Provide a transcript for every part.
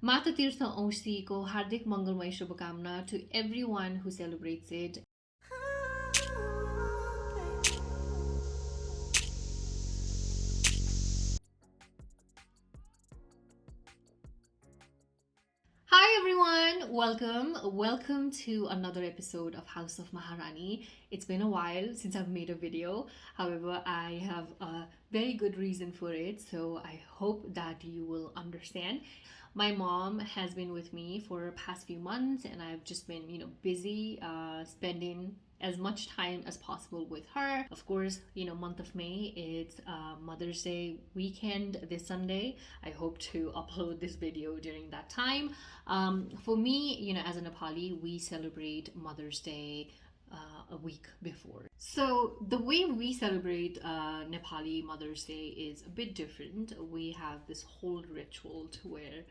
माता तीर्थ औँसीको हार्दिक मङ्गलमय शुभकामना to everyone who celebrates it. Hi everyone, welcome to another episode of House of Maharani. It's been a while since I've made a video. However, I have a very good reason for it, so I hope that you will understand. My mom has been with me for the past few months, and I've just been, busy spending as much time as possible with her. Of course, month of May, it's Mother's Day weekend this Sunday. I hope to upload this video during that time. For me, as a Nepali, we celebrate Mother's Day a week before. So the way we celebrate Nepali Mother's Day is a bit different. We have this whole ritual to where,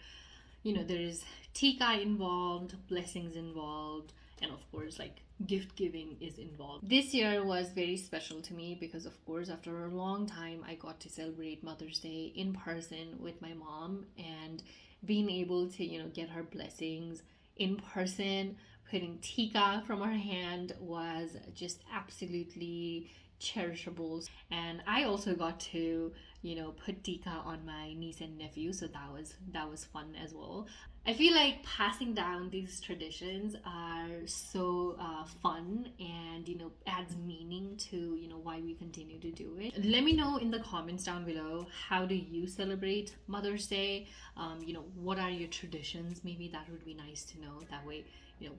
there is tika involved, blessings involved, and of course, like gift giving is involved. This year was very special to me because, of course, after a long time, I got to celebrate Mother's Day in person with my mom, and being able to, get her blessings in person, putting tika from her hand was just absolutely cherishable. And I also got to, put tika on my niece and nephew, so that was fun as well. I feel like passing down these traditions are so fun, and adds meaning to why we continue to do it. Let me know in the comments down below, how do you celebrate Mother's Day? What are your traditions? Maybe that would be nice to know. That way,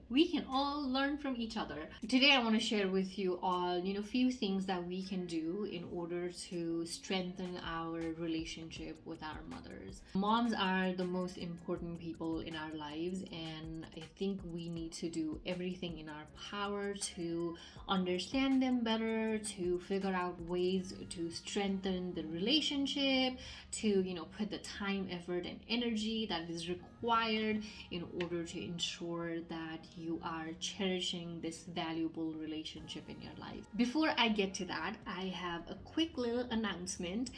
we can all learn from each other. Today I want to share with you all, few things that we can do in order to strengthen our relationship with our mothers. Moms are the most important people in our lives, and I think we need to do everything in our power to understand them better, to figure out ways to strengthen the relationship, to put the time, effort, and energy that is required in order to ensure that you are cherishing this valuable relationship in your life. Before I get to that, I have a quick little announcement.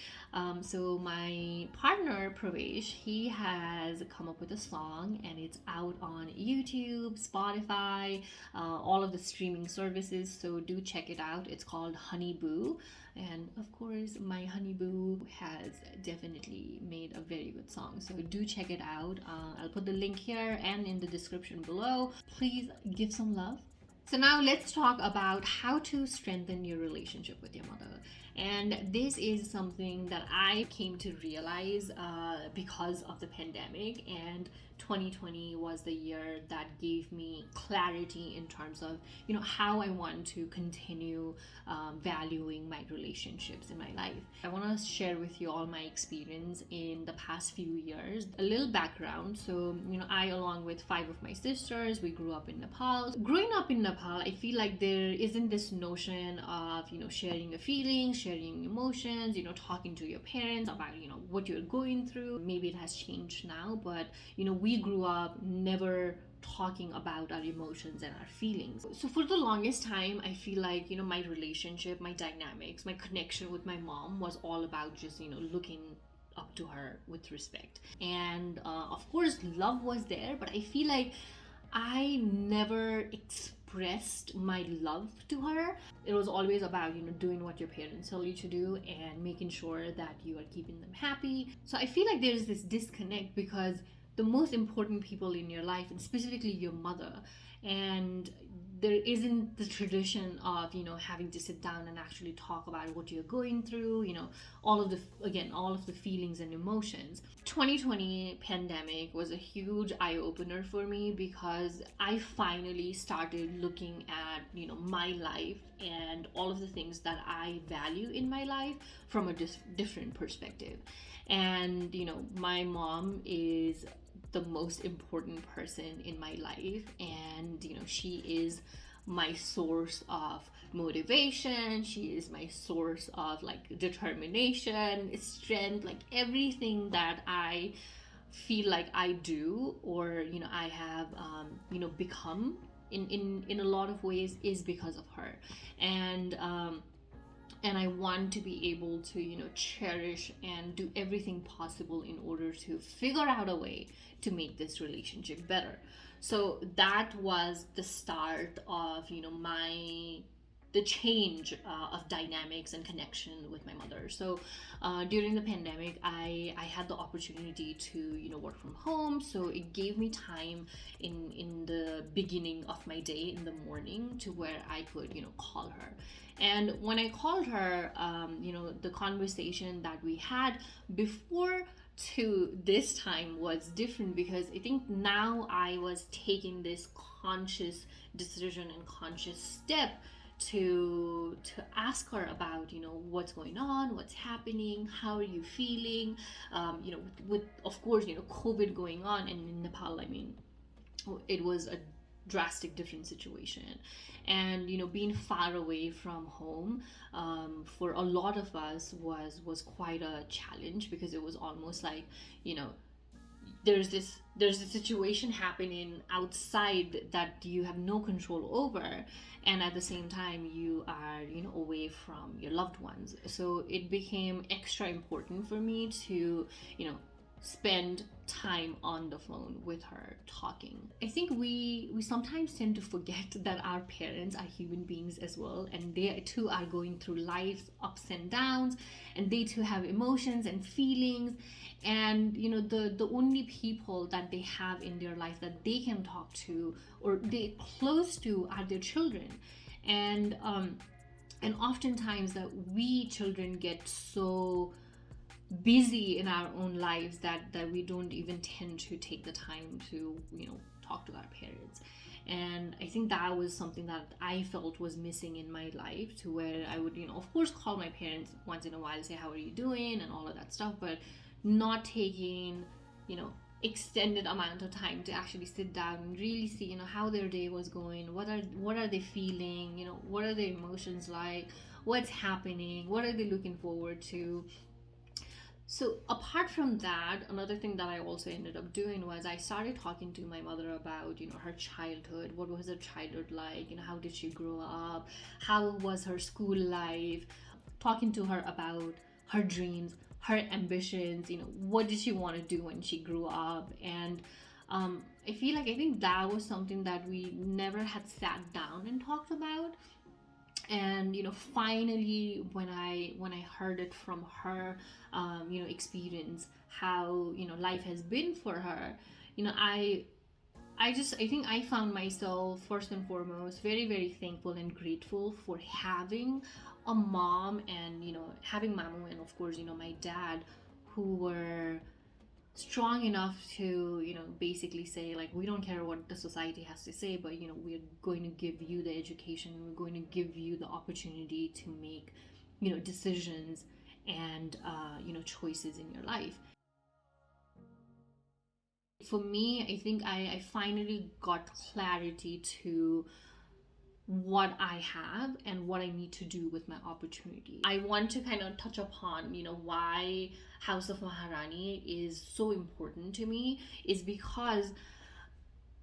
So my partner Pravesh, he has come up with a song, and it's out on YouTube, Spotify, all of the streaming services, so do check it out. It's called Honey Boo, and of course my Honey Boo has definitely made a very good song, so do check it out. I'll put the link here and in the description below. Please give some love. So now let's talk about how to strengthen your relationship with your mother. And this is something that I came to realize because of the pandemic, and 2020 was the year that gave me clarity in terms of how I want to continue valuing my relationships in my life. I want to share with you all my experience in the past few years. A little background. So I, along with 5 of my sisters, we grew up in Nepal. Growing up in Nepal, I feel like there isn't this notion of sharing your feelings, sharing emotions, talking to your parents about what you're going through. Maybe it has changed now, but we grew up never talking about our emotions and our feelings. So for the longest time, I feel like my relationship, my dynamics, my connection with my mom was all about just looking up to her with respect, and of course love was there, but I feel like I never expressed my love to her. It was always about doing what your parents tell you to do and making sure that you are keeping them happy. So I feel like there's this disconnect because the most important people in your life, and specifically your mother, and there isn't the tradition of having to sit down and actually talk about what you're going through, all of the feelings and emotions. 2020 pandemic was a huge eye opener for me because I finally started looking at my life and all of the things that I value in my life from a different perspective. And my mom is the most important person in my life, and she is my source of motivation, she is my source of like determination, strength, like everything that I feel like I do, or I have become in a lot of ways is because of her. And and I want to be able to, cherish and do everything possible in order to figure out a way to make this relationship better. So that was the start of, the change of dynamics and connection with my mother. So during the pandemic, I had the opportunity to, work from home. So it gave me time in the beginning of my day in the morning to where I could, call her. And when I called her, the conversation that we had before to this time was different, because I think now I was taking this conscious decision and conscious step to ask her about, what's going on, what's happening, how are you feeling, with of course, COVID going on, and in Nepal, I mean, it was a drastic different situation. And being far away from home, for a lot of us was quite a challenge, because it was almost like, there's a situation happening outside that you have no control over, and at the same time you are, away from your loved ones. So it became extra important for me to, spend time on the phone with her talking. I think we sometimes tend to forget that our parents are human beings as well, and they too are going through life's ups and downs, and they too have emotions and feelings. And the only people that they have in their life that they can talk to or they close to are their children. And oftentimes that we children get so busy in our own lives that we don't even tend to take the time to talk to our parents. And I think that was something that I felt was missing in my life, to where I would, of course, call my parents once in a while, say how are you doing and all of that stuff, but not taking extended amount of time to actually sit down and really see how their day was going, what are they feeling, what are their emotions like, what's happening, what are they looking forward to. So apart from that, another thing that I also ended up doing was I started talking to my mother about, her childhood. What was her childhood like? How did she grow up? How was her school life? Talking to her about her dreams, her ambitions, what did she want to do when she grew up? And I think that was something that we never had sat down and talked about. And finally, when I heard it from her, experience, how life has been for her, I think I found myself first and foremost very, very thankful and grateful for having a mom, and having Mamu, and of course my dad, who were strong enough to basically say, like, we don't care what the society has to say, but we're going to give you the education, we're going to give you the opportunity to make decisions and choices in your life. For me, I think I finally got clarity to what I have and what I need to do with my opportunity. I want to kind of touch upon, why House of Maharani is so important to me, is because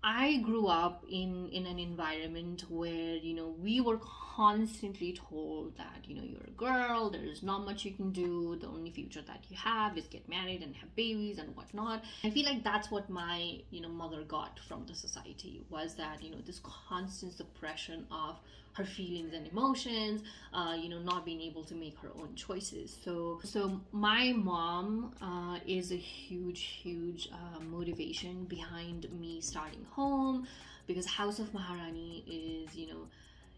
I grew up in an environment where we were constantly told that you're a girl, there's not much you can do, the only future that you have is get married and have babies and whatnot. I feel like that's what my mother got from the society, was that this constant suppression of her feelings and emotions, not being able to make her own choices. So my mom is a huge motivation behind me starting home, because House of Maharani is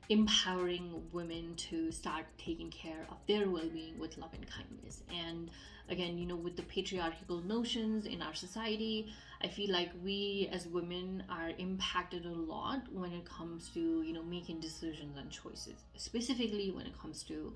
empowering women to start taking care of their well-being with love and kindness. And again, with the patriarchal notions in our society, I feel like we as women are impacted a lot when it comes to making decisions and choices, specifically when it comes to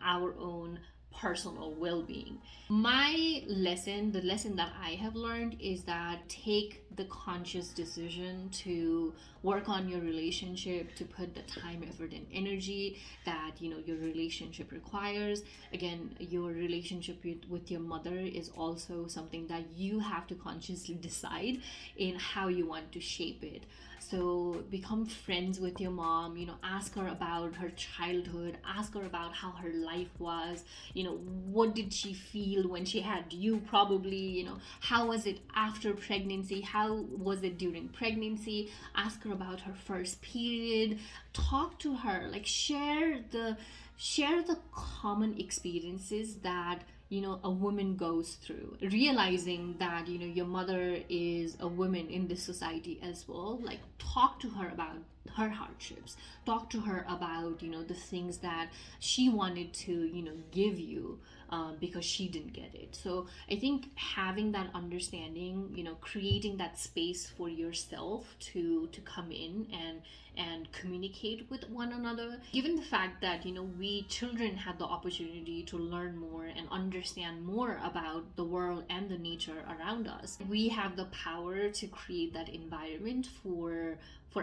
our own personal well-being. My lesson, the lesson that I have learned, is that take the conscious decision to work on your relationship, to put the time, effort, and energy that your relationship requires. Again, your relationship with your mother is also something that you have to consciously decide in how you want to shape it. So become friends with your mom, you know, ask her about her childhood, ask her about how her life was, you know, what did she feel when she had you, probably, you know, how was it after pregnancy, how was it during pregnancy, ask her about her first period, talk to her, like share the common experiences that, you know, a woman goes through, realizing that, you know, your mother is a woman in this society as well. Like, talk to her about her hardships, talk to her about, you know, the things that she wanted to, you know, give you, because she didn't get it. So I think having that understanding, you know, creating that space for yourself to come in and communicate with one another, given the fact that, you know, we children had the opportunity to learn more and understand more about the world and the nature around us, we have the power to create that environment for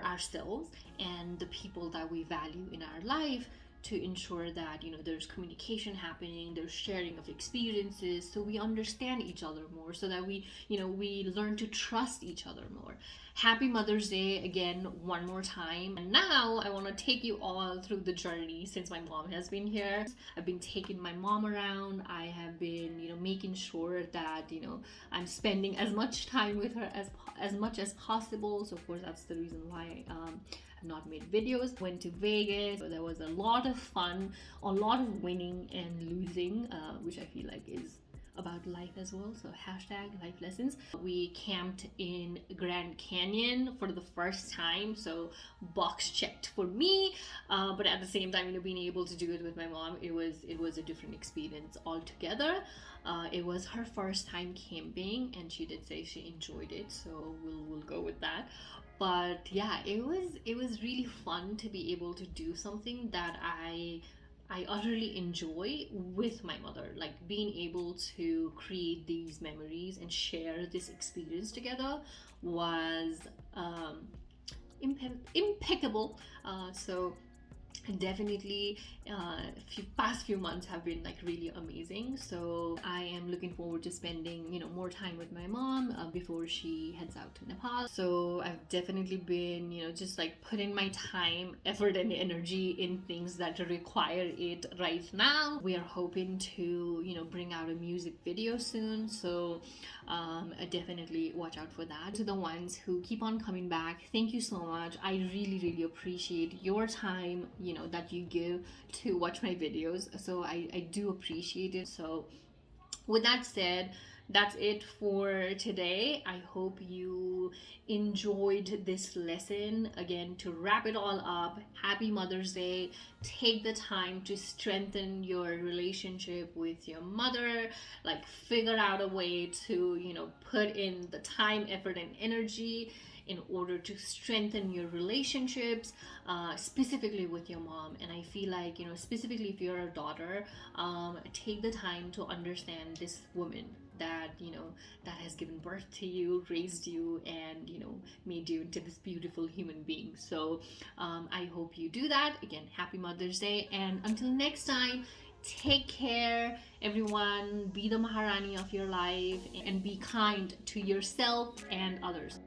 ourselves and the people that we value in our life, to ensure that, you know, there's communication happening, there's sharing of experiences, so we understand each other more, so that we, you know, we learn to trust each other more. Happy Mother's Day again, one more time. And now I want to take you all through the journey since my mom has been here. I've been taking my mom around. I have been, you know, making sure that, you know, I'm spending as much time with her as much as possible. So of course that's the reason why I've not made videos. Went to Vegas. So there was a lot of fun, a lot of winning and losing, which I feel like is about life as well. So hashtag life lessons. We camped in Grand Canyon for the first time, so box checked for me, but at the same time, you know, being able to do it with my mom, it was a different experience altogether. It was her first time camping, and she did say she enjoyed it, so we'll go with that. But yeah, it was really fun to be able to do something that I utterly enjoy with my mother, like being able to create these memories and share this experience together was impeccable. So definitely, past few months have been like really amazing. So I am looking forward to spending, you know, more time with my mom before she heads out to Nepal. So I've definitely been, you know, just like putting my time, effort and energy in things that require it right now. We are hoping to, you know, bring out a music video soon, so definitely watch out for that. To the ones who keep on coming back, thank you so much. I really appreciate your time, you know, that you give to watch my videos, so I do appreciate it. So with that said, that's it for today. I hope you enjoyed this lesson. Again, to wrap it all up, happy Mother's Day. Take the time to strengthen your relationship with your mother. Like, figure out a way to, you know, put in the time, effort and energy in order to strengthen your relationships, specifically with your mom. And I feel like, you know, specifically if you're a daughter, take the time to understand this woman that, you know, that has given birth to you, raised you, and, you know, made you into this beautiful human being. So I hope you do that. Again, happy Mother's Day, and until next time, take care, everyone. Be the Maharani of your life and be kind to yourself and others.